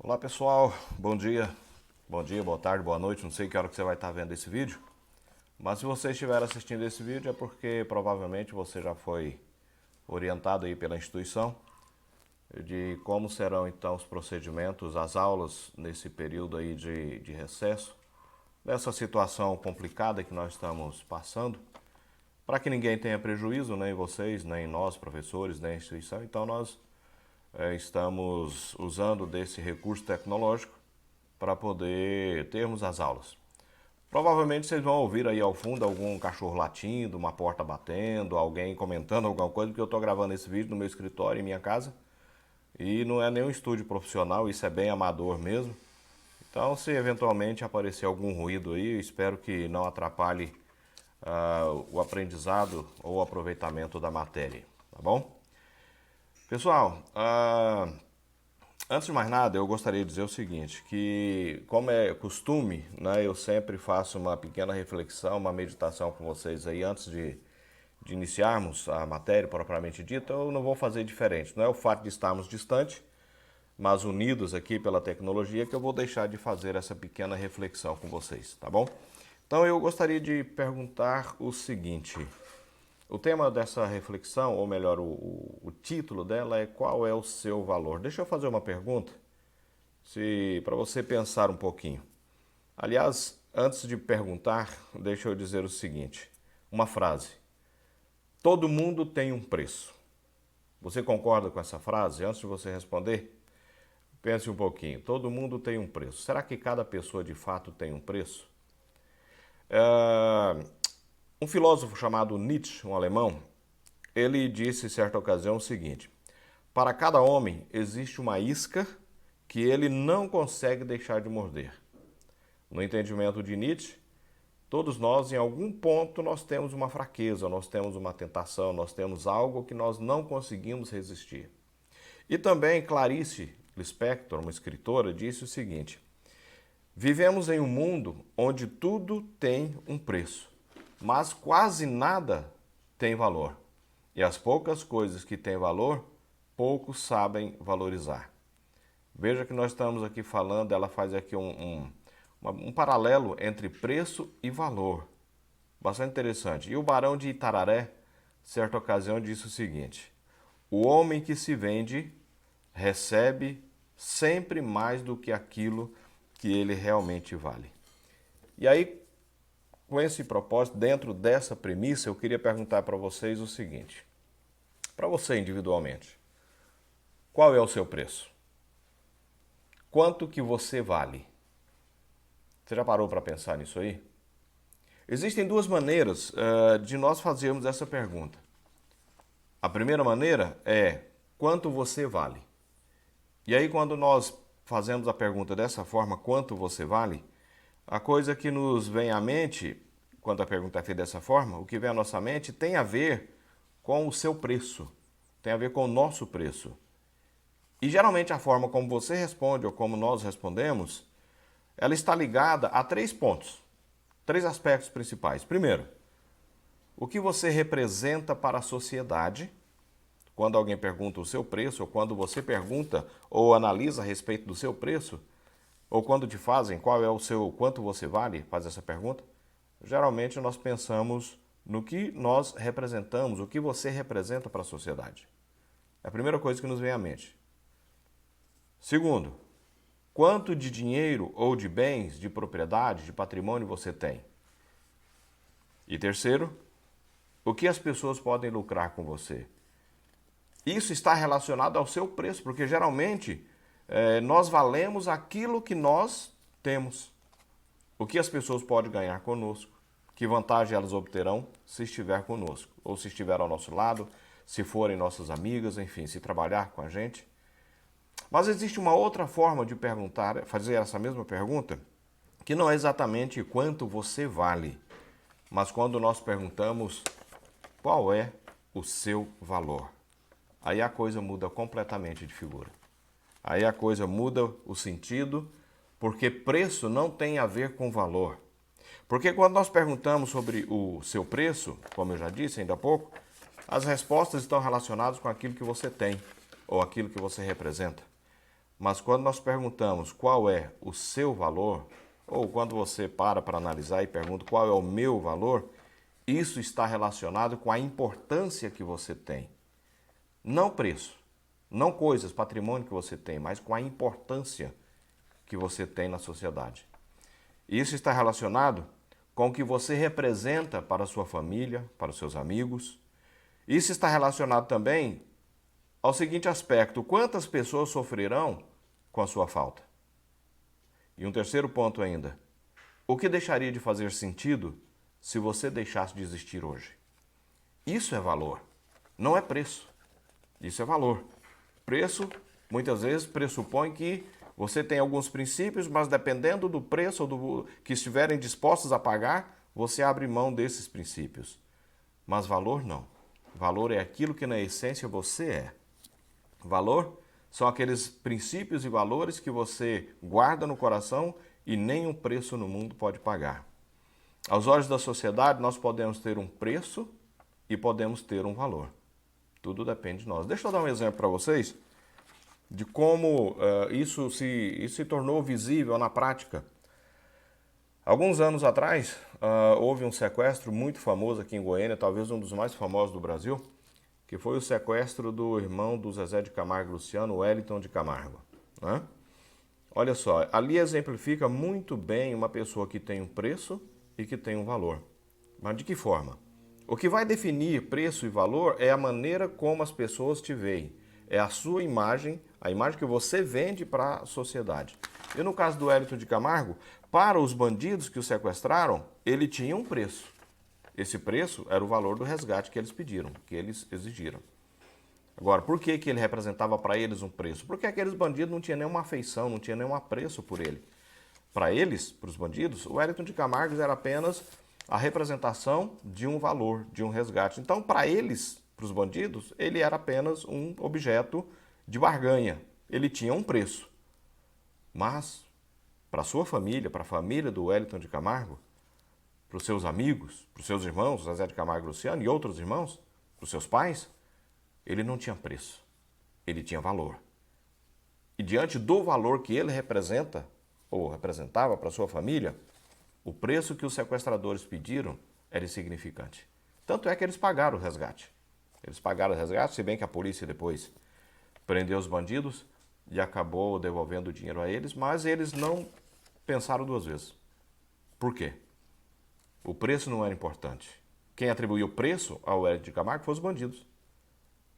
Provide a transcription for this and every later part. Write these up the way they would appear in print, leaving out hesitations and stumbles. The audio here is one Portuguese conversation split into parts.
Olá pessoal, bom dia, boa tarde, boa noite, não sei que hora que você vai estar vendo esse vídeo, mas se você estiver assistindo esse vídeo é porque provavelmente você já foi orientado aí pela instituição de como serão então os procedimentos, as aulas nesse período aí de recesso, dessa situação complicada que nós estamos passando, para que ninguém tenha prejuízo, nem vocês, nem nós, professores, nem a instituição, então nós estamos usando desse recurso tecnológico para poder termos as aulas. Provavelmente vocês vão ouvir aí ao fundo algum cachorro latindo, uma porta batendo, alguém comentando alguma coisa, porque eu estou gravando esse vídeo no meu escritório, em minha casa, e não é nenhum estúdio profissional, isso é bem amador mesmo. Então, se eventualmente aparecer algum ruído aí, eu espero que não atrapalhe o aprendizado ou o aproveitamento da matéria, tá bom? Pessoal, antes de mais nada, eu gostaria de dizer o seguinte, que como é costume, né, eu sempre faço uma pequena reflexão, uma meditação com vocês aí antes de iniciarmos a matéria propriamente dita. Eu não vou fazer diferente, não é o fato de estarmos distantes, mas unidos aqui pela tecnologia, que eu vou deixar de fazer essa pequena reflexão com vocês, tá bom? Então eu gostaria de perguntar o seguinte: o tema dessa reflexão, ou melhor, o título dela é qual é o seu valor? Deixa eu fazer uma pergunta, para você pensar um pouquinho. Aliás, antes de perguntar, deixa eu dizer o seguinte, uma frase. Todo mundo tem um preço. Você concorda com essa frase? Antes de você responder, pense um pouquinho. Todo mundo tem um preço. Será que cada pessoa de fato tem um preço? Um filósofo chamado Nietzsche, um alemão, ele disse em certa ocasião o seguinte: para cada homem existe uma isca que ele não consegue deixar de morder. No entendimento de Nietzsche, todos nós, em algum ponto, nós temos uma fraqueza, nós temos uma tentação, nós temos algo que nós não conseguimos resistir. E também Clarice Lispector, uma escritora, disse o seguinte: vivemos em um mundo onde tudo tem um preço, mas quase nada tem valor. E as poucas coisas que têm valor, poucos sabem valorizar. Veja que nós estamos aqui falando, ela faz aqui um paralelo entre preço e valor. Bastante interessante. E o Barão de Itararé, certa ocasião, disse o seguinte: o homem que se vende recebe sempre mais do que aquilo que ele realmente vale. E aí, com esse propósito, dentro dessa premissa, eu queria perguntar para vocês o seguinte: para você individualmente, qual é o seu preço? Quanto que você vale? Você já parou para pensar nisso aí? Existem duas maneiras de nós fazermos essa pergunta. A primeira maneira é quanto você vale. E aí, quando nós fazemos a pergunta dessa forma, quanto você vale, a coisa que nos vem à mente, quando a pergunta é feita dessa forma, o que vem à nossa mente tem a ver com o seu preço, tem a ver com o nosso preço. E geralmente a forma como você responde ou como nós respondemos, ela está ligada a 3 pontos, 3 aspectos principais. Primeiro, o que você representa para a sociedade. Quando alguém pergunta o seu preço, ou quando você pergunta ou analisa a respeito do seu preço, ou quando te fazem qual é o seu, quanto você vale, faz essa pergunta, geralmente nós pensamos no que nós representamos, o que você representa para a sociedade. É a primeira coisa que nos vem à mente. Segundo, quanto de dinheiro ou de bens, de propriedade, de patrimônio você tem? E terceiro, o que as pessoas podem lucrar com você? Isso está relacionado ao seu preço, porque geralmente nós valemos aquilo que nós temos. O que as pessoas podem ganhar conosco, que vantagem elas obterão se estiver conosco, ou se estiver ao nosso lado, se forem nossas amigas, enfim, se trabalhar com a gente. Mas existe uma outra forma de perguntar, fazer essa mesma pergunta, que não é exatamente quanto você vale, mas quando nós perguntamos qual é o seu valor. Aí a coisa muda completamente de figura. Aí a coisa muda o sentido, porque preço não tem a ver com valor. Porque quando nós perguntamos sobre o seu preço, como eu já disse ainda há pouco, as respostas estão relacionadas com aquilo que você tem ou aquilo que você representa. Mas quando nós perguntamos qual é o seu valor, ou quando você para analisar e pergunta qual é o meu valor, isso está relacionado com a importância que você tem. Não preço, não coisas, patrimônio que você tem, mas com a importância que você tem na sociedade. Isso está relacionado com o que você representa para a sua família, para os seus amigos. Isso está relacionado também ao seguinte aspecto: quantas pessoas sofrerão com a sua falta? E um terceiro ponto ainda: o que deixaria de fazer sentido se você deixasse de existir hoje? Isso é valor, não é preço. Isso é valor. Preço, muitas vezes, pressupõe que você tem alguns princípios, mas dependendo do preço ou do que estiverem dispostos a pagar, você abre mão desses princípios. Mas valor não. Valor é aquilo que na essência você é. Valor são aqueles princípios e valores que você guarda no coração e nenhum preço no mundo pode pagar. Aos olhos da sociedade, nós podemos ter um preço e podemos ter um valor. Tudo depende de nós. Deixa eu dar um exemplo para vocês de como isso se tornou visível na prática. Alguns anos atrás, houve um sequestro muito famoso aqui em Goiânia, talvez um dos mais famosos do Brasil, que foi o sequestro do irmão do Zezé de Camargo e Luciano, Wellington de Camargo. Né? Olha só, ali exemplifica muito bem uma pessoa que tem um preço e que tem um valor. Mas de que forma? O que vai definir preço e valor é a maneira como as pessoas te veem. É a sua imagem, a imagem que você vende para a sociedade. E no caso do Wellington de Camargo, para os bandidos que o sequestraram, ele tinha um preço. Esse preço era o valor do resgate que eles pediram, que eles exigiram. Agora, por que ele representava para eles um preço? Porque aqueles bandidos não tinham nenhuma afeição, não tinham nenhum apreço por ele. Para eles, para os bandidos, o Wellington de Camargo era apenas a representação de um valor, de um resgate. Então, para eles, para os bandidos, ele era apenas um objeto de barganha. Ele tinha um preço. Mas, para a sua família, para a família do Wellington de Camargo, para os seus amigos, para os seus irmãos, Zezé de Camargo e Luciano, e outros irmãos, para os seus pais, ele não tinha preço. Ele tinha valor. E diante do valor que ele representa, ou representava para a sua família, o preço que os sequestradores pediram era insignificante. Tanto é que eles pagaram o resgate. Eles pagaram o resgate, se bem que a polícia depois prendeu os bandidos e acabou devolvendo o dinheiro a eles, mas eles não pensaram duas vezes. Por quê? O preço não era importante. Quem atribuiu o preço ao Wellington de Camargo foram os bandidos.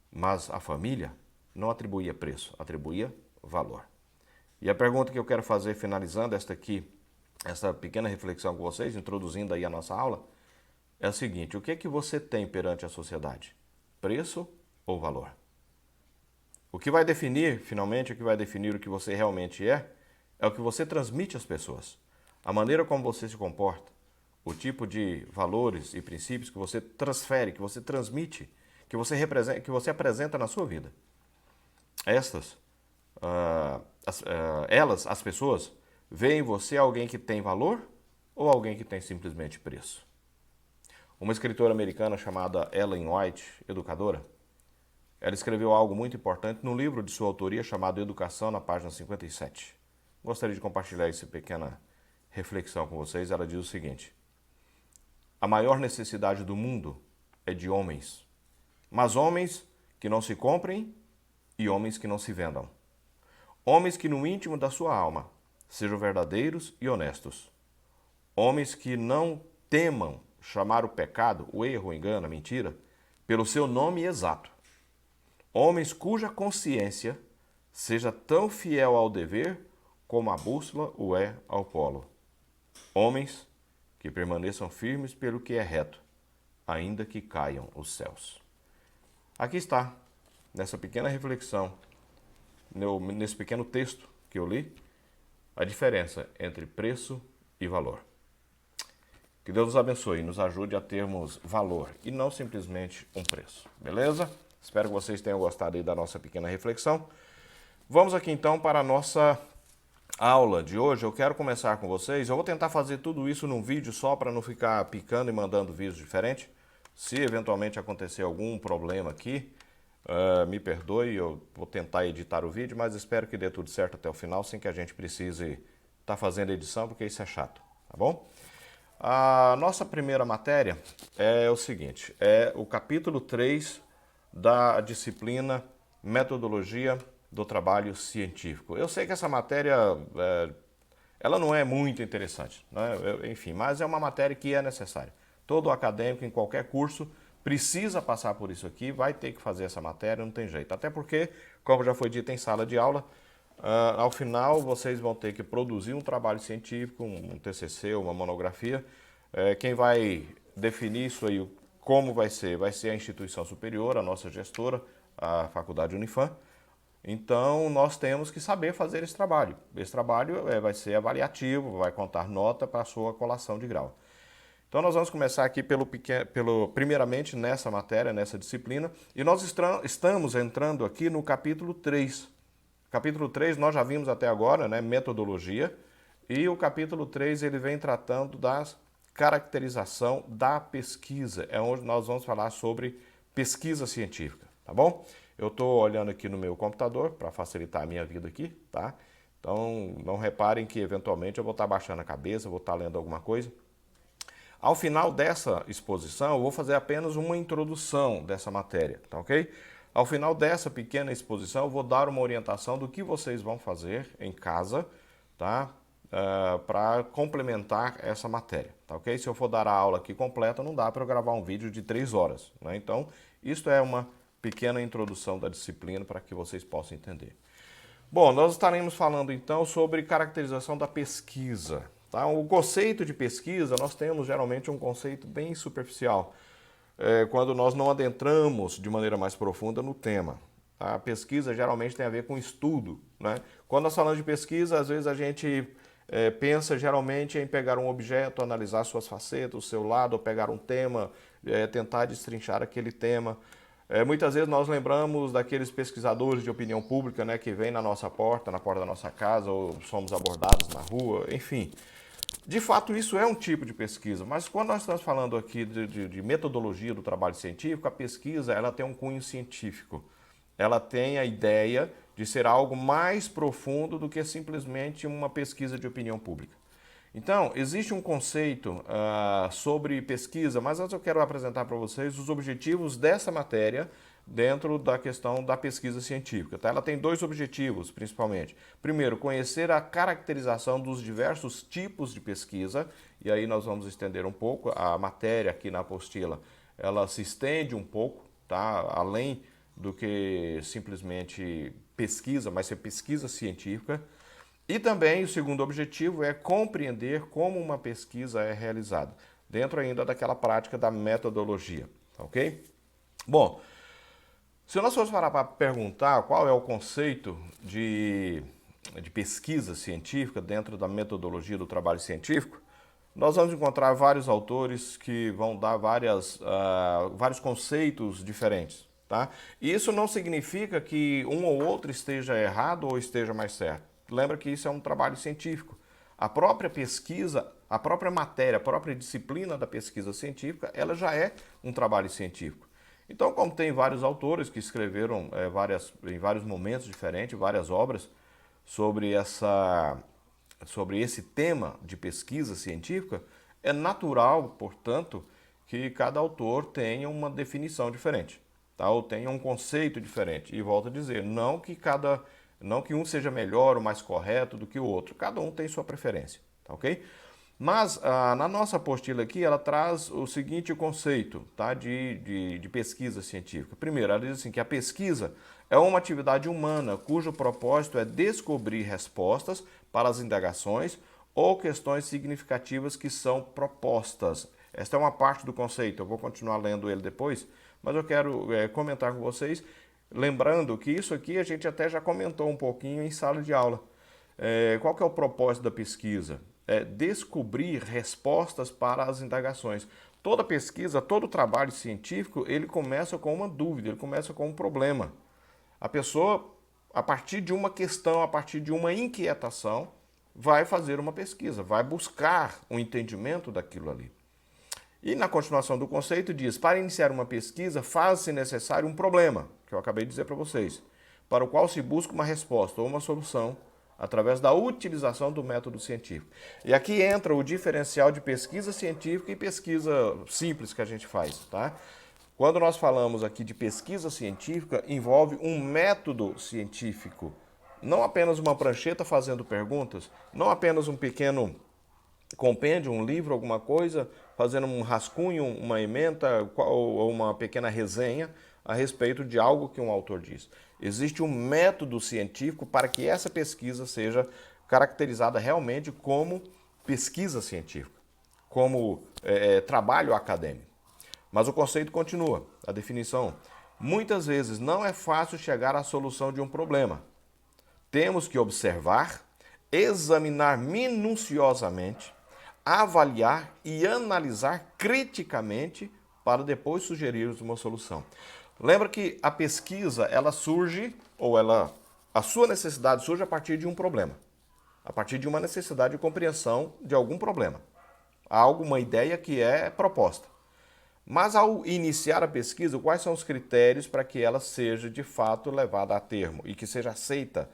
Mas a família não atribuía preço, atribuía valor. E a pergunta que eu quero fazer, finalizando essa pequena reflexão com vocês, introduzindo aí a nossa aula, é o seguinte: o que é que você tem perante a sociedade? Preço ou valor? O que vai definir, finalmente, o que vai definir o que você realmente é o que você transmite às pessoas. A maneira como você se comporta, o tipo de valores e princípios que você transfere, que você transmite, que você representa, que você apresenta na sua vida. As pessoas, veem em você alguém que tem valor ou alguém que tem simplesmente preço? Uma escritora americana chamada Ellen White, educadora, ela escreveu algo muito importante no livro de sua autoria chamado Educação, na página 57. Gostaria de compartilhar essa pequena reflexão com vocês. Ela diz o seguinte: a maior necessidade do mundo é de homens, mas homens que não se comprem e homens que não se vendam. Homens que no íntimo da sua alma sejam verdadeiros e honestos. Homens que não temam chamar o pecado, o erro, o engano, a mentira, pelo seu nome exato. Homens cuja consciência seja tão fiel ao dever como a bússola o é ao polo. Homens que permaneçam firmes pelo que é reto, ainda que caiam os céus. Aqui está, nessa pequena reflexão, nesse pequeno texto que eu li, a diferença entre preço e valor. Que Deus nos abençoe e nos ajude a termos valor e não simplesmente um preço. Beleza? Espero que vocês tenham gostado aí da nossa pequena reflexão. Vamos aqui então para a nossa aula de hoje. Eu quero começar com vocês. Eu vou tentar fazer tudo isso num vídeo só para não ficar picando e mandando vídeos diferentes. Se eventualmente acontecer algum problema aqui, Me perdoe, eu vou tentar editar o vídeo, mas espero que dê tudo certo até o final, sem que a gente precise estar fazendo edição, porque isso é chato, tá bom? A nossa primeira matéria é o seguinte, é o capítulo 3 da disciplina Metodologia do Trabalho Científico. Eu sei que essa matéria, ela não é muito interessante, né? Enfim, mas é uma matéria que é necessária. Todo acadêmico em qualquer curso precisa passar por isso aqui, vai ter que fazer essa matéria, não tem jeito. Até porque, como já foi dito em sala de aula, ao final vocês vão ter que produzir um trabalho científico, um TCC, uma monografia. Quem vai definir isso aí, como vai ser a instituição superior, a nossa gestora, a Faculdade Unifam. Então, nós temos que saber fazer esse trabalho. Esse trabalho vai ser avaliativo, vai contar nota para a sua colação de grau. Então, nós vamos começar aqui primeiramente nessa matéria, nessa disciplina, e nós estamos entrando aqui no capítulo 3. Capítulo 3 nós já vimos até agora, né, metodologia, e o capítulo 3 ele vem tratando da caracterização da pesquisa, é onde nós vamos falar sobre pesquisa científica, tá bom? Eu estou olhando aqui no meu computador para facilitar a minha vida aqui, tá? Então, não reparem que eventualmente eu vou estar baixando a cabeça, vou estar lendo alguma coisa. Ao final dessa exposição, eu vou fazer apenas uma introdução dessa matéria, tá ok? Ao final dessa pequena exposição, eu vou dar uma orientação do que vocês vão fazer em casa, tá? Para complementar essa matéria, tá ok? Se eu for dar a aula aqui completa, não dá para eu gravar um vídeo de 3 horas, né? Então, isso é uma pequena introdução da disciplina para que vocês possam entender. Bom, nós estaremos falando então sobre caracterização da pesquisa. Tá? O conceito de pesquisa, nós temos geralmente um conceito bem superficial, quando nós não adentramos de maneira mais profunda no tema. A pesquisa geralmente tem a ver com estudo, né? Quando nós falamos de pesquisa, às vezes a gente pensa geralmente em pegar um objeto, analisar suas facetas, o seu lado, ou pegar um tema, tentar destrinchar aquele tema. Muitas vezes nós lembramos daqueles pesquisadores de opinião pública, né, que vêm na nossa porta, na porta da nossa casa, ou somos abordados na rua, enfim. De fato, isso é um tipo de pesquisa, mas quando nós estamos falando aqui de metodologia do trabalho científico, a pesquisa ela tem um cunho científico. Ela tem a ideia de ser algo mais profundo do que simplesmente uma pesquisa de opinião pública. Então, existe um conceito sobre pesquisa, mas antes eu quero apresentar para vocês os objetivos dessa matéria dentro da questão da pesquisa científica. Tá? Ela tem 2 objetivos, principalmente. Primeiro, conhecer a caracterização dos diversos tipos de pesquisa, e aí nós vamos estender um pouco. A matéria aqui na apostila, ela se estende um pouco, tá? Além do que simplesmente pesquisa, mas ser pesquisa científica. E também o segundo objetivo é compreender como uma pesquisa é realizada, dentro ainda daquela prática da metodologia, ok? Bom, se nós formos parar para perguntar qual é o conceito de pesquisa científica dentro da metodologia do trabalho científico, nós vamos encontrar vários autores que vão dar vários conceitos diferentes. Tá? E isso não significa que um ou outro esteja errado ou esteja mais certo. Lembra que isso é um trabalho científico. A própria pesquisa, a própria matéria, a própria disciplina da pesquisa científica, ela já é um trabalho científico. Então, como tem vários autores que escreveram em vários momentos diferentes, várias obras sobre esse tema de pesquisa científica, é natural, portanto, que cada autor tenha uma definição diferente. Tá? Ou tenha um conceito diferente. E volto a dizer, não que um seja melhor ou mais correto do que o outro. Cada um tem sua preferência, tá ok? Mas na nossa apostila aqui, ela traz o seguinte conceito, tá? de pesquisa científica. Primeiro, ela diz assim que a pesquisa é uma atividade humana cujo propósito é descobrir respostas para as indagações ou questões significativas que são propostas. Esta é uma parte do conceito, eu vou continuar lendo ele depois, mas eu quero comentar com vocês, lembrando que isso aqui a gente até já comentou um pouquinho em sala de aula. Qual que é o propósito da pesquisa? É descobrir respostas para as indagações. Toda pesquisa, todo trabalho científico, ele começa com uma dúvida, ele começa com um problema. A pessoa, a partir de uma questão, a partir de uma inquietação, vai fazer uma pesquisa, vai buscar um entendimento daquilo ali. E na continuação do conceito diz, para iniciar uma pesquisa, faz-se necessário um problema. que eu acabei de dizer para vocês, para o qual se busca uma resposta ou uma solução através da utilização do método científico. E aqui entra o diferencial de pesquisa científica e pesquisa simples que a gente faz, tá? Quando nós falamos aqui de pesquisa científica, envolve um método científico, não apenas uma prancheta fazendo perguntas, não apenas um pequeno compêndio, um livro, alguma coisa, fazendo um rascunho, uma ementa ou uma pequena resenha a respeito de algo que um autor diz. Existe um método científico para que essa pesquisa seja caracterizada realmente como pesquisa científica, como trabalho acadêmico. Mas o conceito continua, a definição. Muitas vezes não é fácil chegar à solução de um problema. Temos que observar, examinar minuciosamente, avaliar e analisar criticamente para depois sugerirmos uma solução. Lembra que a pesquisa, ela surge, a sua necessidade surge a partir de um problema, a partir de uma necessidade de compreensão de algum problema, algo, uma ideia que é proposta. Mas ao iniciar a pesquisa, quais são os critérios para que ela seja de fato levada a termo e que seja aceita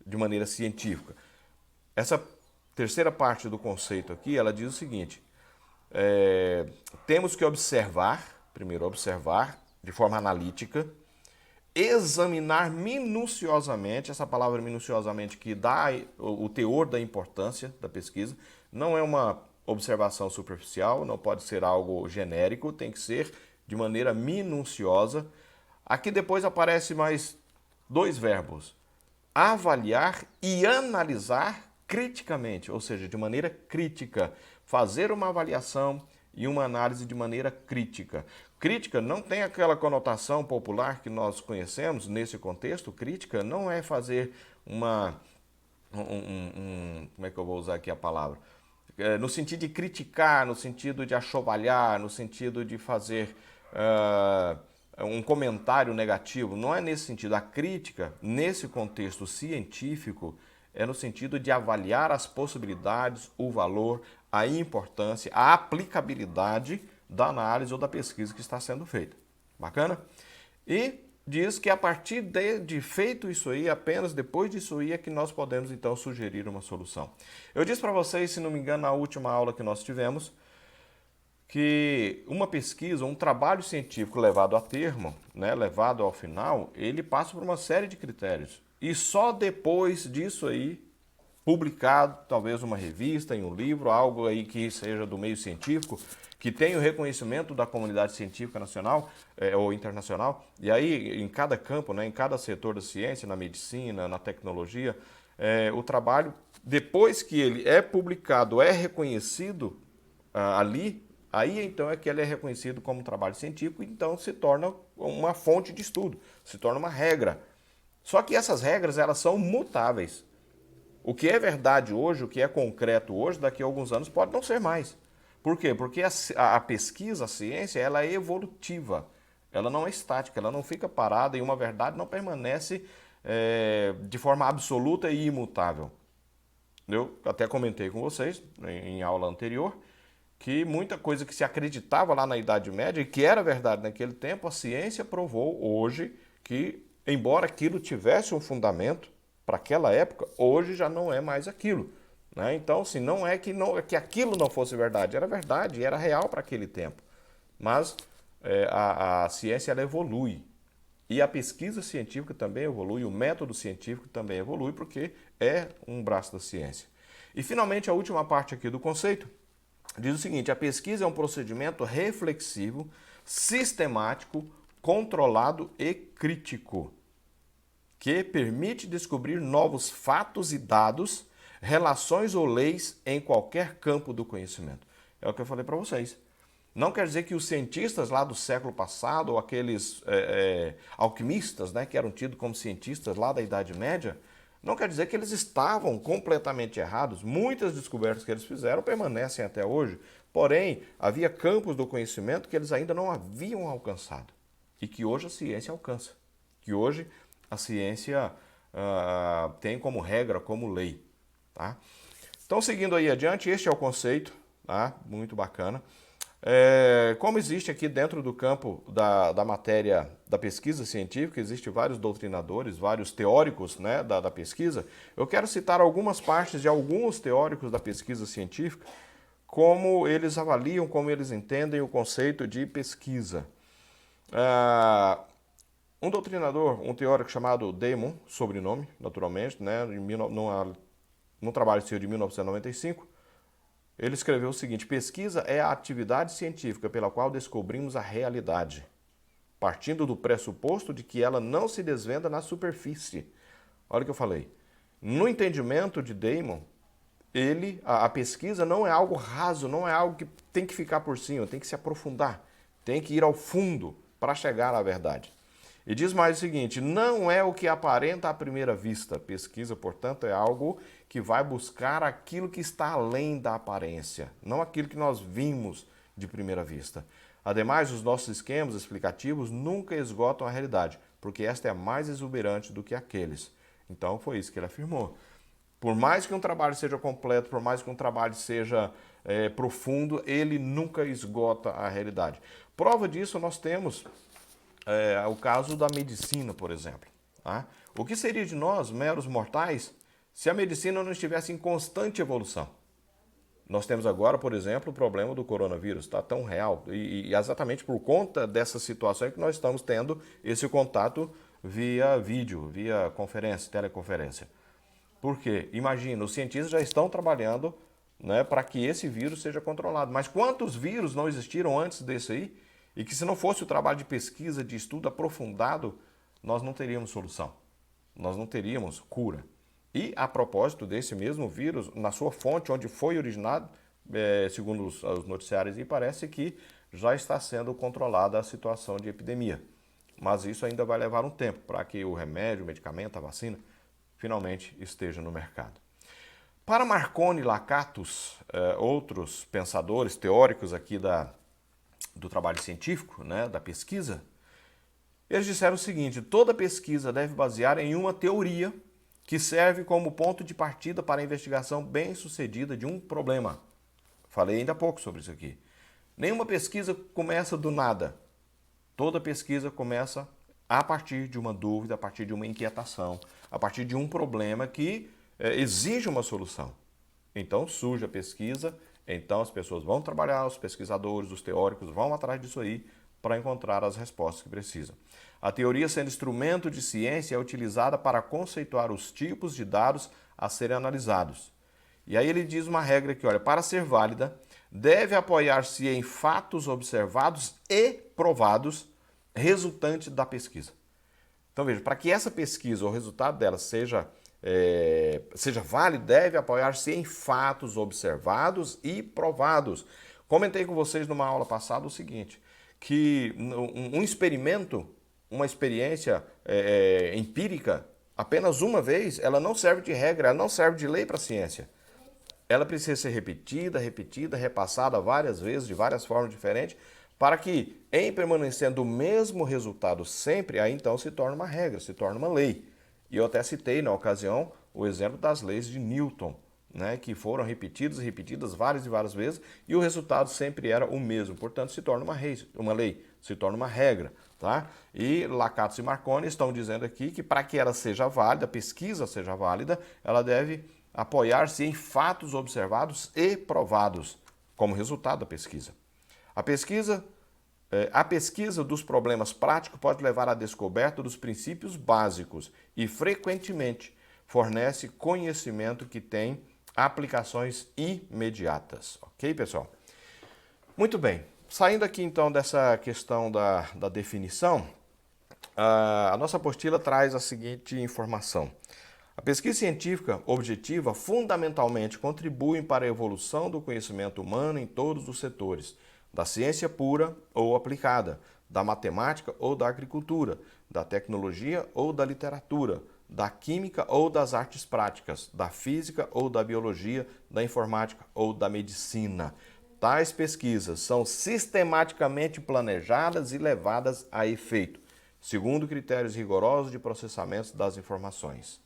de maneira científica? Essa terceira parte do conceito aqui, ela diz o seguinte, temos que observar, primeiro observar de forma analítica, examinar minuciosamente, essa palavra minuciosamente que dá o teor da importância da pesquisa, não é uma observação superficial, não pode ser algo genérico, tem que ser de maneira minuciosa. Aqui depois aparece mais dois verbos, avaliar e analisar criticamente, ou seja, de maneira crítica, fazer uma avaliação e uma análise de maneira crítica. Crítica não tem aquela conotação popular que nós conhecemos nesse contexto. Crítica não é fazer como é que eu vou usar aqui a palavra? No sentido de criticar, no sentido de achovalhar, no sentido de fazer um comentário negativo. Não é nesse sentido. A crítica, nesse contexto científico, é no sentido de avaliar as possibilidades, o valor, a importância, a aplicabilidade da análise ou da pesquisa que está sendo feita. Bacana? E diz que a partir de feito isso aí, apenas depois disso aí é que nós podemos então sugerir uma solução. Eu disse para vocês, se não me engano, na última aula que nós tivemos, que uma pesquisa, um trabalho científico levado a termo, né, levado ao final, ele passa por uma série de critérios. E só depois disso aí, publicado, talvez uma revista, em um livro, algo aí que seja do meio científico, que tenha o reconhecimento da comunidade científica nacional ou internacional, e aí em cada campo, né, em cada setor da ciência, na medicina, na tecnologia, o trabalho, depois que ele é publicado, é reconhecido ali, aí então é que ele é reconhecido como trabalho científico, então se torna uma fonte de estudo, se torna uma regra. Só que essas regras, elas são mutáveis. O que é verdade hoje, o que é concreto hoje, daqui a alguns anos pode não ser mais. Por quê? Porque a pesquisa, a ciência, ela é evolutiva. Ela não é estática, ela não fica parada e uma verdade não permanece de forma absoluta e imutável. Eu até comentei com vocês em aula anterior que muita coisa que se acreditava lá na Idade Média e que era verdade naquele tempo, a ciência provou hoje que, embora aquilo tivesse um fundamento para aquela época, hoje já não é mais aquilo. Né? Então, assim, não é que aquilo não fosse verdade, era verdade, era real para aquele tempo. Mas a ciência ela evolui. E a pesquisa científica também evolui, o método científico também evolui, porque é um braço da ciência. E, finalmente, a última parte aqui do conceito diz o seguinte, a pesquisa é um procedimento reflexivo, sistemático, controlado e crítico, que permite descobrir novos fatos e dados, relações ou leis em qualquer campo do conhecimento. É o que eu falei para vocês. Não quer dizer que os cientistas lá do século passado, ou aqueles alquimistas, né, que eram tidos como cientistas lá da Idade Média, não quer dizer que eles estavam completamente errados. Muitas descobertas que eles fizeram permanecem até hoje. Porém, havia campos do conhecimento que eles ainda não haviam alcançado e que hoje a ciência alcança. Que hoje a ciência tem como regra, como lei. Tá? Então, seguindo aí adiante, este é o conceito, tá? Muito bacana. Como existe aqui dentro do campo da matéria da pesquisa científica, existem vários doutrinadores, vários teóricos, né, da pesquisa, eu quero citar algumas partes de alguns teóricos da pesquisa científica, como eles avaliam, como eles entendem o conceito de pesquisa. Um doutrinador, um teórico chamado Damon, sobrenome, naturalmente, né, num trabalho seu de 1995, ele escreveu o seguinte: pesquisa é a atividade científica pela qual descobrimos a realidade, partindo do pressuposto de que ela não se desvenda na superfície. Olha o que eu falei. No entendimento de Damon, a pesquisa não é algo raso, não é algo que tem que ficar por cima, tem que se aprofundar, tem que ir ao fundo para chegar à verdade. E diz mais o seguinte: não é o que aparenta à primeira vista. Pesquisa, portanto, é algo que vai buscar aquilo que está além da aparência, não aquilo que nós vimos de primeira vista. Ademais, os nossos esquemas explicativos nunca esgotam a realidade, porque esta é mais exuberante do que aqueles. Então, foi isso que ele afirmou. Por mais que um trabalho seja completo, por mais que um trabalho seja profundo, ele nunca esgota a realidade. Prova disso nós temos o caso da medicina, por exemplo. Tá? O que seria de nós, meros mortais, se a medicina não estivesse em constante evolução? Nós temos agora, por exemplo, o problema do coronavírus, está tão real. E exatamente por conta dessa situação é que nós estamos tendo esse contato via vídeo, via conferência, teleconferência. Por quê? Imagina, os cientistas já estão trabalhando, né, para que esse vírus seja controlado. Mas quantos vírus não existiram antes desse aí? E que se não fosse o trabalho de pesquisa, de estudo aprofundado, nós não teríamos solução. Nós não teríamos cura. E a propósito desse mesmo vírus, na sua fonte, onde foi originado, segundo os noticiários, e parece que já está sendo controlada a situação de epidemia. Mas isso ainda vai levar um tempo para que o remédio, o medicamento, a vacina, finalmente esteja no mercado. Para Marconi e Lakatos, outros pensadores teóricos aqui do trabalho científico, né, da pesquisa, eles disseram o seguinte: toda pesquisa deve basear em uma teoria que serve como ponto de partida para a investigação bem-sucedida de um problema. Falei ainda há pouco sobre isso aqui. Nenhuma pesquisa começa do nada. Toda pesquisa começa a partir de uma dúvida, a partir de uma inquietação, a partir de um problema que exige uma solução. Então surge a pesquisa, então as pessoas vão trabalhar, os pesquisadores, os teóricos vão atrás disso aí para encontrar as respostas que precisam. A teoria, sendo instrumento de ciência, é utilizada para conceituar os tipos de dados a serem analisados. E aí ele diz uma regra aqui, olha, para ser válida, deve apoiar-se em fatos observados e provados resultantes da pesquisa. Então veja, para que essa pesquisa, o resultado dela seja válido, deve apoiar-se em fatos observados e provados. Comentei com vocês numa aula passada o seguinte, que um experimento, uma experiência empírica, apenas uma vez, ela não serve de regra, ela não serve de lei para a ciência. Ela precisa ser repetida, repassada várias vezes, de várias formas diferentes, para que, em permanecendo o mesmo resultado sempre, aí então se torna uma regra, se torna uma lei. E eu até citei na ocasião o exemplo das leis de Newton, né, que foram repetidas e repetidas várias e várias vezes, e o resultado sempre era o mesmo. Portanto, se torna uma lei, se torna uma regra. Tá? E Lakatos e Marconi estão dizendo aqui que para que ela seja válida, a pesquisa seja válida, ela deve apoiar-se em fatos observados e provados como resultado da pesquisa. A pesquisa dos problemas práticos pode levar à descoberta dos princípios básicos e, frequentemente, fornece conhecimento que tem aplicações imediatas. Ok, pessoal? Muito bem. Saindo aqui, então, dessa questão da definição, a nossa apostila traz a seguinte informação. A pesquisa científica objetiva fundamentalmente contribui para a evolução do conhecimento humano em todos os setores, da ciência pura ou aplicada, da matemática ou da agricultura, da tecnologia ou da literatura, da química ou das artes práticas, da física ou da biologia, da informática ou da medicina. Tais pesquisas são sistematicamente planejadas e levadas a efeito, segundo critérios rigorosos de processamento das informações.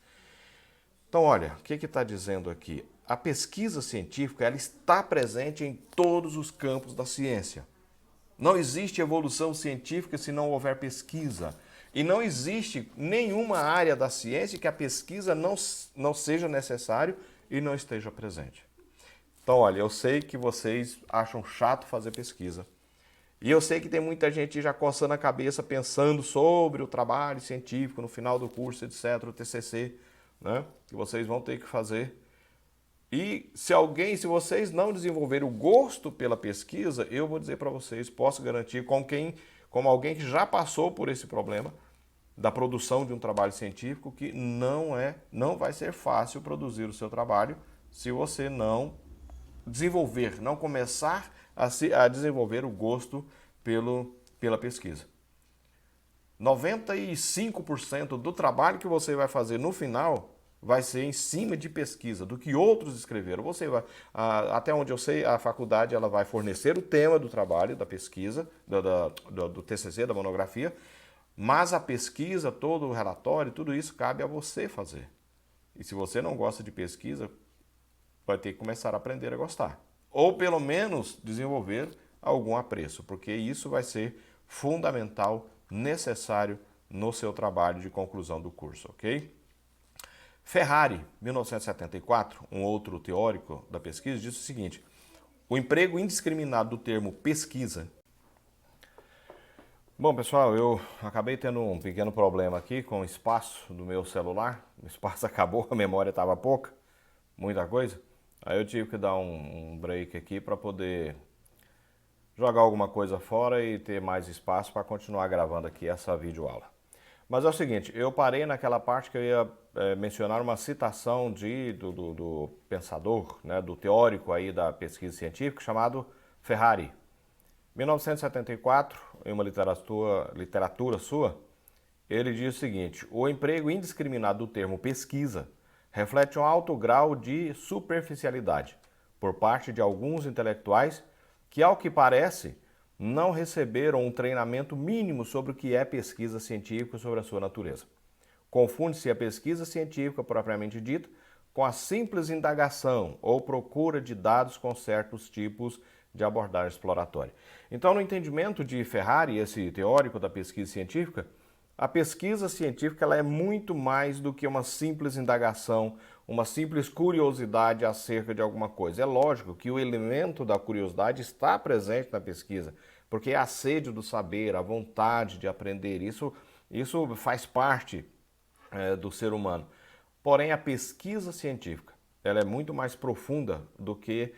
Então, olha, o que está dizendo aqui? A pesquisa científica ela está presente em todos os campos da ciência. Não existe evolução científica se não houver pesquisa. E não existe nenhuma área da ciência que a pesquisa não seja necessário e não esteja presente. Então, olha, eu sei que vocês acham chato fazer pesquisa. E eu sei que tem muita gente já coçando a cabeça pensando sobre o trabalho científico no final do curso, etc., o TCC, né? Que vocês vão ter que fazer. E se vocês não desenvolverem o gosto pela pesquisa, eu vou dizer para vocês, posso garantir como alguém que já passou por esse problema da produção de um trabalho científico, que não vai ser fácil produzir o seu trabalho se você não não começar a desenvolver o gosto pela pesquisa. 95% do trabalho que você vai fazer no final vai ser em cima de pesquisa, do que outros escreveram. Até onde eu sei, a faculdade ela vai fornecer o tema do trabalho, da pesquisa, do TCC, da monografia, mas a pesquisa, todo o relatório, tudo isso cabe a você fazer. E se você não gosta de pesquisa, vai ter que começar a aprender a gostar. Ou pelo menos desenvolver algum apreço, porque isso vai ser fundamental, necessário no seu trabalho de conclusão do curso, ok? Ferrari, 1974, um outro teórico da pesquisa, disse o seguinte: o emprego indiscriminado do termo pesquisa. Bom, pessoal, eu acabei tendo um pequeno problema aqui com o espaço do meu celular. O espaço acabou, a memória estava pouca, muita coisa. Aí eu tive que dar um break aqui para poder jogar alguma coisa fora e ter mais espaço para continuar gravando aqui essa videoaula. Mas é o seguinte, eu parei naquela parte que eu ia mencionar uma citação do pensador, né, do teórico aí da pesquisa científica, chamado Ferrari. 1974, em uma literatura sua, ele diz o seguinte: o emprego indiscriminado do termo pesquisa reflete um alto grau de superficialidade por parte de alguns intelectuais que, ao que parece, não receberam um treinamento mínimo sobre o que é pesquisa científica e sobre a sua natureza. Confunde-se a pesquisa científica propriamente dita com a simples indagação ou procura de dados com certos tipos de abordagem exploratória. Então, no entendimento de Ferrari, esse teórico da pesquisa científica, a pesquisa científica ela é muito mais do que uma simples indagação, uma simples curiosidade acerca de alguma coisa. É lógico que o elemento da curiosidade está presente na pesquisa, porque é a sede do saber, a vontade de aprender, isso faz parte do ser humano. Porém, a pesquisa científica ela é muito mais profunda do que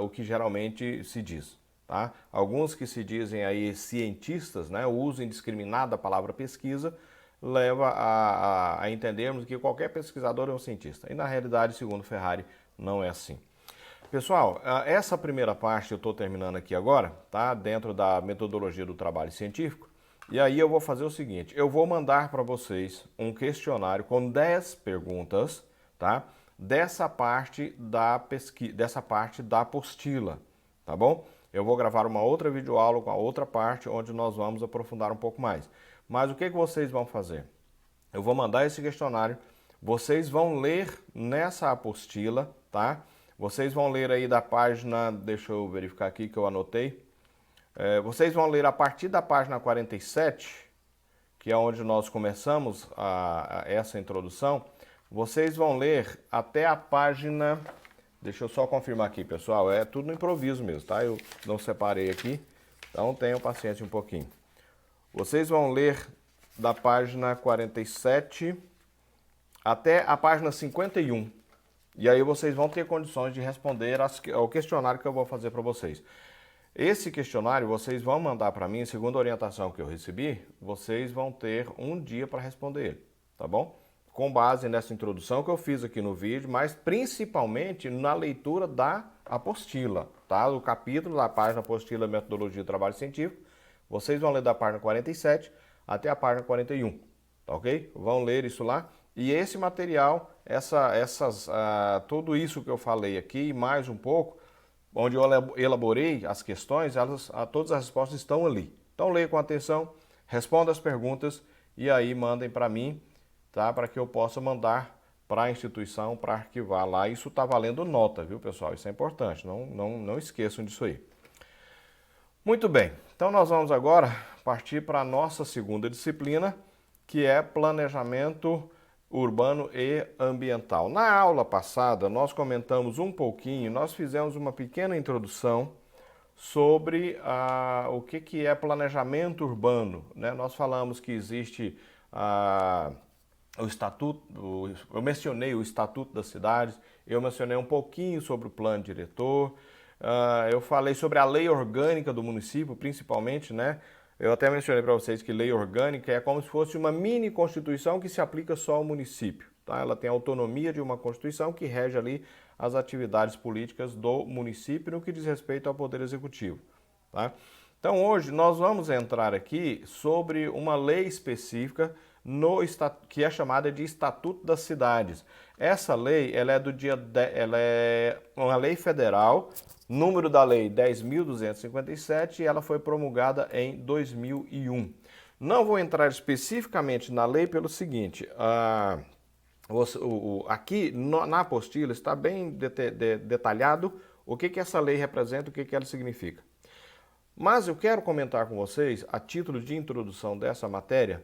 o que geralmente se diz. Tá? Alguns que se dizem aí cientistas, né, o uso indiscriminado da palavra pesquisa leva a entendermos que qualquer pesquisador é um cientista. E na realidade, segundo Ferrari, não é assim. Pessoal, essa primeira parte eu estou terminando aqui agora, tá? Dentro da metodologia do trabalho científico. E aí eu vou fazer o seguinte, eu vou mandar para vocês um questionário com 10 perguntas, tá? Dessa parte da pesquisa, dessa parte da apostila, tá bom? Eu vou gravar uma outra videoaula com a outra parte, onde nós vamos aprofundar um pouco mais. Mas o que vocês vão fazer? Eu vou mandar esse questionário, vocês vão ler nessa apostila, tá? Vocês vão ler aí da página, deixa eu verificar aqui que eu anotei. Vocês vão ler a partir da página 47, que é onde nós começamos essa introdução. Vocês vão ler até a página... Deixa eu só confirmar aqui, pessoal. É tudo no improviso mesmo, tá? Eu não separei aqui, então tenham paciência um pouquinho. Vocês vão ler da página 47 até a página 51. E aí vocês vão ter condições de responder ao questionário que eu vou fazer para vocês. Esse questionário vocês vão mandar para mim, segundo a orientação que eu recebi, vocês vão ter um dia para responder ele, tá bom? Com base nessa introdução que eu fiz aqui no vídeo, mas principalmente na leitura da apostila, tá? O capítulo da página apostila Metodologia do Trabalho Científico. Vocês vão ler da página 47 até a página 41, tá ok? Vão ler isso lá. E esse material, tudo isso que eu falei aqui e mais um pouco, onde eu elaborei as questões, todas as respostas estão ali. Então leia com atenção, responda as perguntas e aí mandem para mim, tá? Para que eu possa mandar para a instituição para arquivar lá. Isso está valendo nota, viu, pessoal? Isso é importante, não esqueçam disso aí. Muito bem, então nós vamos agora partir para a nossa segunda disciplina, que é planejamento urbano e ambiental. Na aula passada, nós comentamos um pouquinho, nós fizemos uma pequena introdução sobre o que é planejamento urbano, né? Nós falamos que existe o estatuto, eu mencionei o Estatuto das Cidades, eu mencionei um pouquinho sobre o plano diretor, eu falei sobre a lei orgânica do município, principalmente, né? Eu até mencionei para vocês que lei orgânica é como se fosse uma mini constituição que se aplica só ao município, tá? Ela tem a autonomia de uma constituição que rege ali as atividades políticas do município no que diz respeito ao poder executivo, tá? Então hoje nós vamos entrar aqui sobre uma lei específica que é chamada de Estatuto das Cidades. Essa lei, ela é uma lei federal, número da lei 10.257, e ela foi promulgada em 2001. Não vou entrar especificamente na lei pelo seguinte, aqui na apostila está bem detalhado o que essa lei representa, o que ela significa. Mas eu quero comentar com vocês, a título de introdução dessa matéria,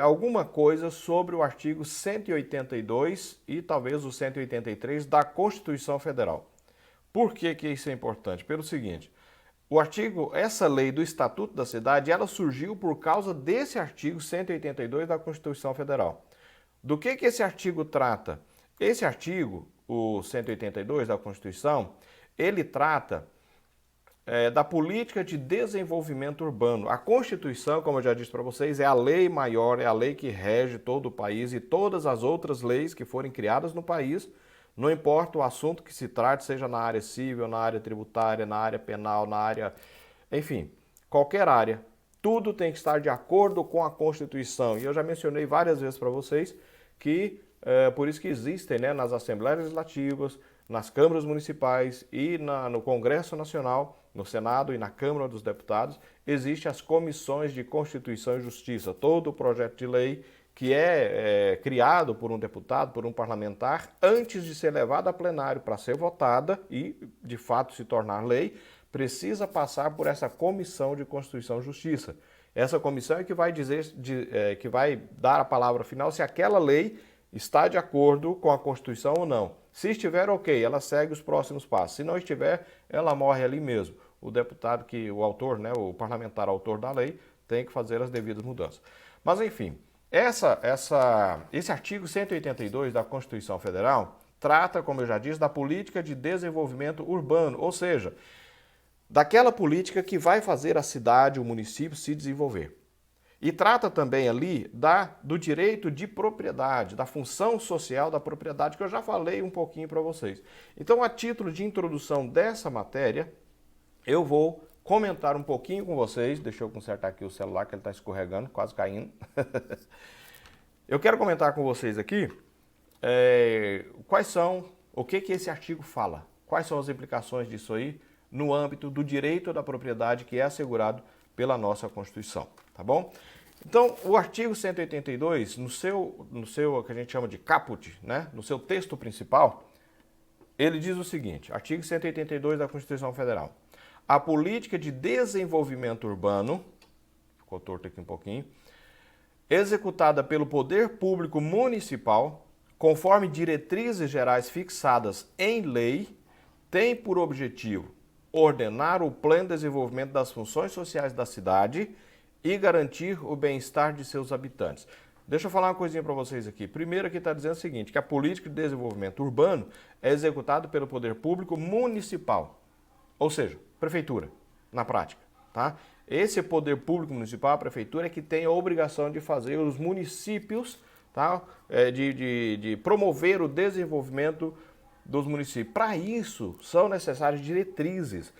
alguma coisa sobre o artigo 182 e talvez o 183 da Constituição Federal. Por que isso é importante? Pelo seguinte, essa lei do Estatuto da Cidade, ela surgiu por causa desse artigo 182 da Constituição Federal. Do que esse artigo trata? Esse artigo, o 182 da Constituição, ele trata da política de desenvolvimento urbano. A Constituição, como eu já disse para vocês, é a lei maior, é a lei que rege todo o país e todas as outras leis que forem criadas no país, não importa o assunto que se trate, seja na área civil, na área tributária, na área penal, na área... enfim, qualquer área, tudo tem que estar de acordo com a Constituição. E eu já mencionei várias vezes para vocês que, por isso que existem, né, nas Assembleias Legislativas, nas câmaras municipais e no Congresso Nacional, no Senado e na Câmara dos Deputados, existem as comissões de Constituição e Justiça. Todo o projeto de lei que é criado por um deputado, por um parlamentar, antes de ser levado a plenário para ser votada e, de fato, se tornar lei, precisa passar por essa Comissão de Constituição e Justiça. Essa comissão é que vai que vai dar a palavra final se aquela lei está de acordo com a Constituição ou não. Se estiver ok, ela segue os próximos passos. Se não estiver, ela morre ali mesmo. O deputado o autor, né, o parlamentar autor da lei, tem que fazer as devidas mudanças. Mas enfim, esse artigo 182 da Constituição Federal trata, como eu já disse, da política de desenvolvimento urbano, ou seja, daquela política que vai fazer a cidade, o município se desenvolver. E trata também ali do direito de propriedade, da função social da propriedade, que eu já falei um pouquinho para vocês. Então, a título de introdução dessa matéria, eu vou comentar um pouquinho com vocês. Deixa eu consertar aqui o celular, que ele está escorregando, quase caindo. Eu quero comentar com vocês aqui o que esse artigo fala, quais são as implicações disso aí no âmbito do direito da propriedade que é assegurado pela nossa Constituição, tá bom? Então, o artigo 182, no seu que a gente chama de caput, né, no seu texto principal, ele diz o seguinte, artigo 182 da Constituição Federal: a política de desenvolvimento urbano, ficou torto aqui um pouquinho, executada pelo poder público municipal, conforme diretrizes gerais fixadas em lei, tem por objetivo ordenar o pleno de desenvolvimento das funções sociais da cidade e garantir o bem-estar de seus habitantes. Deixa eu falar uma coisinha para vocês aqui. Primeiro aqui está dizendo o seguinte, que a política de desenvolvimento urbano é executada pelo poder público municipal, ou seja, prefeitura, na prática, tá? Esse poder público municipal, a prefeitura, é que tem a obrigação de fazer os municípios, tá? De promover o desenvolvimento dos municípios. Para isso, são necessárias diretrizes,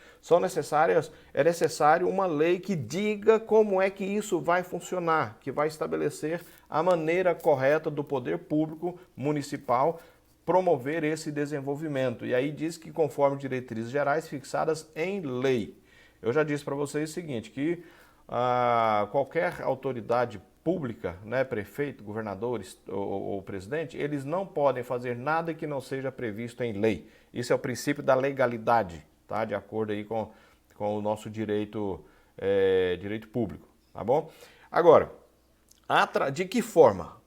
é necessário uma lei que diga como é que isso vai funcionar, que vai estabelecer a maneira correta do poder público municipal promover esse desenvolvimento. E aí diz que conforme diretrizes gerais fixadas em lei. Eu já disse para vocês o seguinte, que qualquer autoridade pública, né, prefeito, governadores ou presidente, eles não podem fazer nada que não seja previsto em lei. Isso é o princípio da legalidade, tá? De acordo aí com o nosso direito, direito público, tá bom? Agora, de que forma?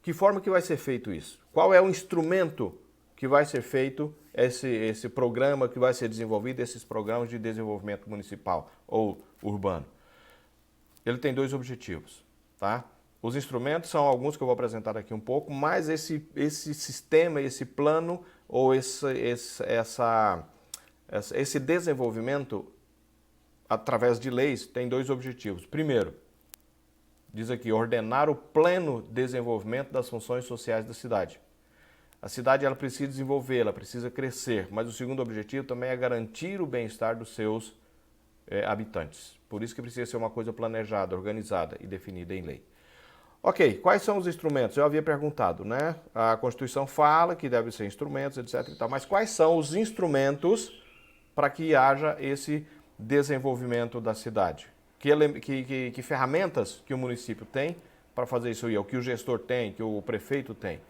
Que forma que vai ser feito isso? Qual é o instrumento que vai ser feito esse programa que vai ser desenvolvido, esses programas de desenvolvimento municipal ou urbano? Ele tem dois objetivos, tá? Os instrumentos são alguns que eu vou apresentar aqui um pouco, mas esse sistema, esse plano ou esse desenvolvimento através de leis tem dois objetivos. Primeiro, diz aqui, ordenar o pleno desenvolvimento das funções sociais da cidade. A cidade ela precisa desenvolver, ela precisa crescer, mas o segundo objetivo também é garantir o bem-estar dos seus habitantes. Por isso que precisa ser uma coisa planejada, organizada e definida em lei. Ok, quais são os instrumentos? Eu havia perguntado, né? A Constituição fala que devem ser instrumentos, etc. e tal, mas quais são os instrumentos para que haja esse desenvolvimento da cidade? Que ferramentas que o município tem para fazer isso aí? O que o gestor tem, que o prefeito tem?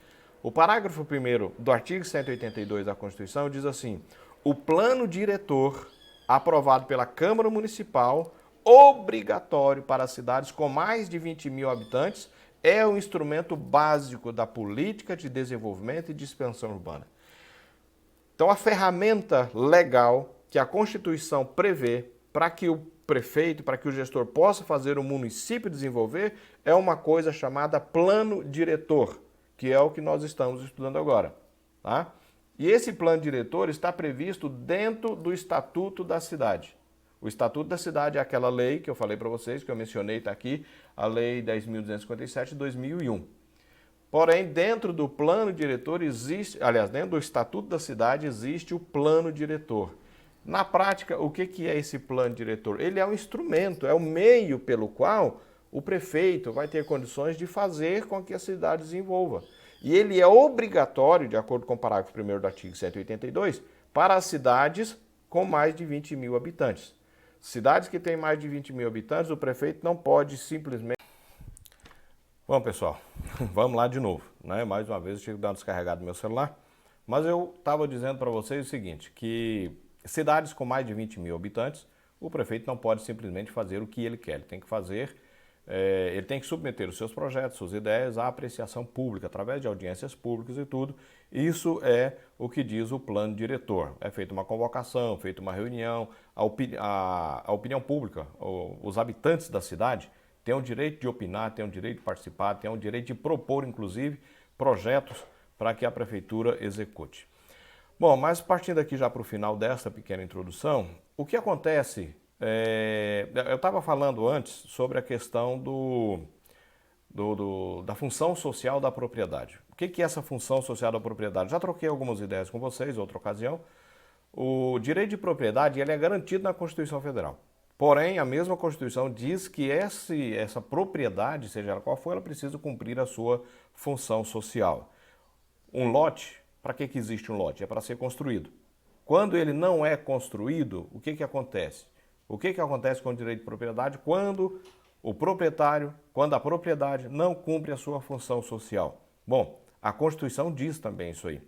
O parágrafo 1º do artigo 182 da Constituição diz assim: o plano diretor aprovado pela Câmara Municipal, obrigatório para cidades com mais de 20 mil habitantes, é o instrumento básico da política de desenvolvimento e de expansão urbana. Então, a ferramenta legal que a Constituição prevê para que o prefeito, para que o gestor possa fazer o município desenvolver, é uma coisa chamada plano diretor, que é o que nós estamos estudando agora, tá? E esse plano diretor está previsto dentro do Estatuto da Cidade. O Estatuto da Cidade é aquela lei que eu falei para vocês, que eu mencionei, está aqui, a Lei 10.257 de 2001. Porém, dentro do plano diretor existe, aliás, dentro do Estatuto da Cidade existe o plano diretor. Na prática, o que é esse plano diretor? Ele é um instrumento, é o meio pelo qual o prefeito vai ter condições de fazer com que a cidade desenvolva. E ele é obrigatório, de acordo com o parágrafo 1º do artigo 182, para as cidades com mais de 20 mil habitantes. Cidades que têm mais de 20 mil habitantes, o prefeito não pode simplesmente... Bom, pessoal, vamos lá de novo, né? Mais uma vez eu tive que dar uma descarregada no meu celular, mas eu estava dizendo para vocês o seguinte, que cidades com mais de 20 mil habitantes, o prefeito não pode simplesmente fazer o que ele quer, ele tem que fazer... ele tem que submeter os seus projetos, suas ideias à apreciação pública, através de audiências públicas e tudo. Isso é o que diz o plano diretor. É feita uma convocação, feita uma reunião, a opinião pública, os habitantes da cidade têm o direito de opinar, têm o direito de participar, têm o direito de propor, inclusive, projetos para que a prefeitura execute. Bom, mas partindo aqui já para o final dessa pequena introdução, o que acontece... eu estava falando antes sobre a questão da função social da propriedade. O que é essa função social da propriedade? Já troquei algumas ideias com vocês, outra ocasião. O direito de propriedade ele é garantido na Constituição Federal. Porém, a mesma Constituição diz que essa propriedade, seja ela qual for, ela precisa cumprir a sua função social. Um lote, para que existe um lote? É para ser construído. Quando ele não é construído, o que acontece? O que acontece com o direito de propriedade quando o proprietário, quando a propriedade não cumpre a sua função social? Bom, a Constituição diz também isso aí.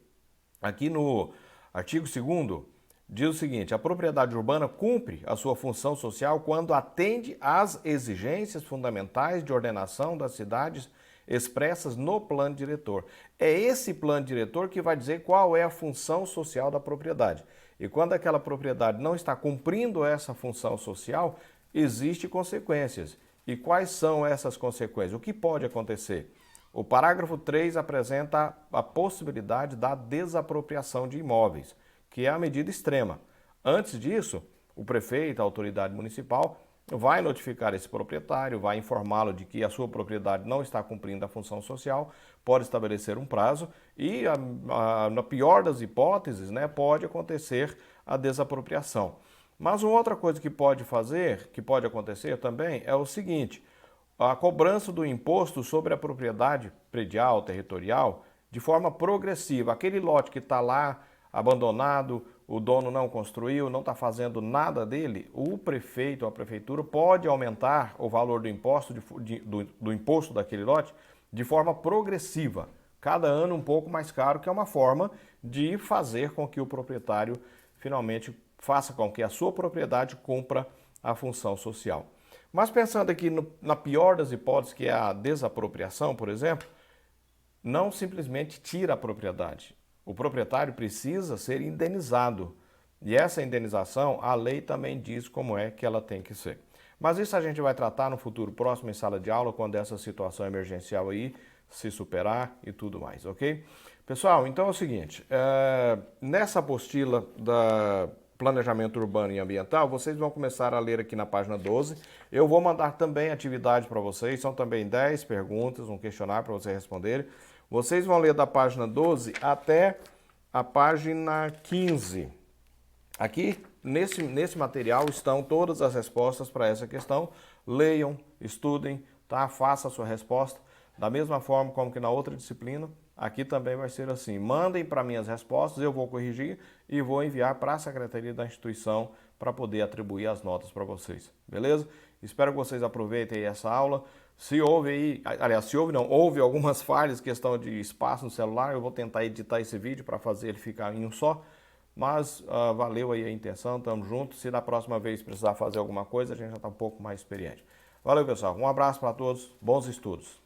Aqui no artigo 2º diz o seguinte: a propriedade urbana cumpre a sua função social quando atende às exigências fundamentais de ordenação das cidades expressas no plano diretor. É esse plano diretor que vai dizer qual é a função social da propriedade. E quando aquela propriedade não está cumprindo essa função social, existem consequências. E quais são essas consequências? O que pode acontecer? O parágrafo 3 apresenta a possibilidade da desapropriação de imóveis, que é a medida extrema. Antes disso, o prefeito, a autoridade municipal, vai notificar esse proprietário, vai informá-lo de que a sua propriedade não está cumprindo a função social, pode estabelecer um prazo e, na pior das hipóteses, né, pode acontecer a desapropriação. Mas uma outra coisa que pode acontecer também, é o seguinte: a cobrança do imposto sobre a propriedade predial, territorial, de forma progressiva. Aquele lote que está lá abandonado o dono não construiu, não está fazendo nada dele, o prefeito ou a prefeitura pode aumentar o valor do imposto daquele lote de forma progressiva, cada ano um pouco mais caro, que é uma forma de fazer com que o proprietário finalmente faça com que a sua propriedade cumpra a função social. Mas pensando aqui na pior das hipóteses, que é a desapropriação, por exemplo, não simplesmente tira a propriedade. O proprietário precisa ser indenizado. E essa indenização, a lei também diz como é que ela tem que ser. Mas isso a gente vai tratar no futuro próximo em sala de aula, quando essa situação emergencial aí se superar e tudo mais, ok? Pessoal, então é o seguinte, nessa apostila da Planejamento Urbano e Ambiental, vocês vão começar a ler aqui na página 12. Eu vou mandar também atividade para vocês, são também 10 perguntas, um questionário para vocês responderem. Vocês vão ler da página 12 até a página 15. Aqui, nesse material, estão todas as respostas para essa questão. Leiam, estudem, tá? Faça a sua resposta. Da mesma forma como que na outra disciplina, aqui também vai ser assim. Mandem para mim as respostas, eu vou corrigir e vou enviar para a secretaria da instituição para poder atribuir as notas para vocês. Beleza? Espero que vocês aproveitem essa aula. Se houve aí, aliás, se houve não, houve algumas falhas, questão de espaço no celular, eu vou tentar editar esse vídeo para fazer ele ficar em um só. Mas valeu aí a intenção, tamo junto. Se da próxima vez precisar fazer alguma coisa, a gente já está um pouco mais experiente. Valeu, pessoal. Um abraço para todos, bons estudos.